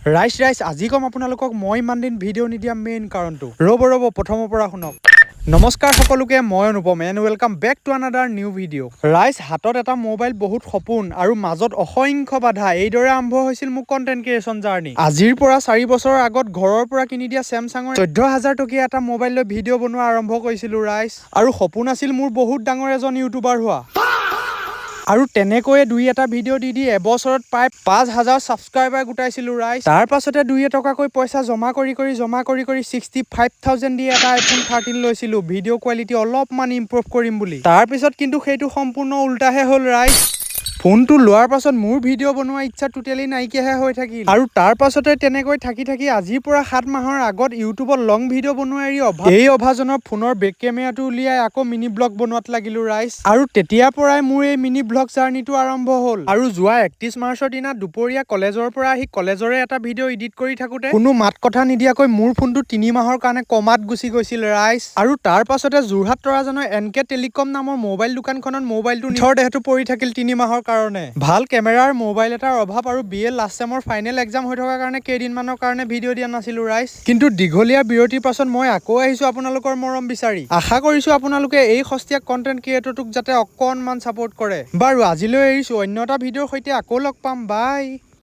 ৰাইজ আজি কম আপোনালোকক মই ইমান দিন ভিডিঅ' নিদিয়া মেইন কাৰণটো ৰ'ব প্ৰথমৰ পৰা শুনক। নমস্কাৰ সকলোকে, মই Anupam and welcome back to another new video'. ৰাইজ হাতত এটা মোবাইল, বহুত সপোন আৰু মাজত অসংখ্য বাধা, এইদৰে আৰম্ভ হৈছিল মোৰ কণ্টেণ্ট ক্ৰিয়েশ্যন জাৰ্ণি। আজিৰ পৰা 4 বছৰৰ আগত ঘৰৰ পৰা কিনি দিয়া চেমচাঙৰ 14,000 টকীয়া এটা মোবাইল লৈ ভিডিঅ' বনোৱা আৰম্ভ কৰিছিলো ৰাইজ। আৰু সপোন আছিল মোৰ বহুত ডাঙৰ এজন ইউটিউবাৰ হোৱা। আৰু তেনেকৈয়ে দুই এটা ভিডিঅ' দি এবছৰত প্ৰায় 5,000 ছাবস্ক্ৰাইবাৰ গোটাইছিলো ৰাইজ। তাৰ পাছতে 2 টকাকৈ পইচা জমা কৰি 65,000 দি এটা iPhone 13 লৈছিলো, ভিডিঅ' কোৱালিটি অলপমান ইম্প্ৰুভ কৰিম বুলি। তাৰ পিছত কিন্তু সেইটো সম্পূৰ্ণ উল্টাহে হ'ল ৰাইজ। ফোনটো লোৱাৰ পাছত মোৰ ভিডিঅ' বনোৱা ইচ্ছা টোটেলি নাইকিয়াহে হৈ থাকিল। আৰু তাৰ পাছতে তেনেকৈ থাকি আজিৰ পৰা 7 মাহৰ আগত ইউটিউবত লং ভিডিঅ' বনোৱা এৰি এই অভাজনৰ ফোনৰ বেক কেমেৰাটো উলিয়াই আকৌ মিনি ব্লগ বনোৱাত লাগিলো ৰাইজ। আৰু তেতিয়াৰ পৰাই মোৰ এই মিনি ব্লগ জাৰ্ণিটো আৰম্ভ হ'ল। আৰু যোৱা 31 মাৰ্চৰ দিনা দুপৰীয়া কলেজৰ পৰা আহি কলেজৰে এটা ভিডিঅ' এডিট কৰি থাকোতে কোনো মাত কথা নিদিয়াকৈ মোৰ ফোনটো 3 মাহৰ কাৰণে কমাত গুচি গৈছিল ৰাইজ। আৰু তাৰ পাছতে যোৰহাট তৰাজানৰ NK টেলিকম নামৰ মোবাইল দোকানখনত মোবাইলটো নিজৰ দেহটো পৰি থাকিল 3 মাহৰ কাৰণে। ভাল কেমেৰাৰ মোবাইল এটাৰ অভাৱ আৰু BA লাষ্ট চেমৰ ফাইনেল এক্সাম হৈ থকাৰ কাৰণে কেইদিনমানৰ কাৰণে ভিডিঅ' দিয়া নাছিলো ৰাইজ। কিন্তু দীঘলীয়া বিৰতিৰ পাছত মই আকৌ আহিছো আপোনালোকৰ মৰম বিচাৰি। আশা কৰিছো আপোনালোকে এই সস্তীয়া কণ্টেণ্ট ক্ৰিয়েটৰটোক যাতে অকণমান ছাপোৰ্ট কৰে। বাৰু আজিলৈ এৰিছো, অন্য এটা ভিডিঅ'ৰ সৈতে আকৌ লগ পাম, বাই।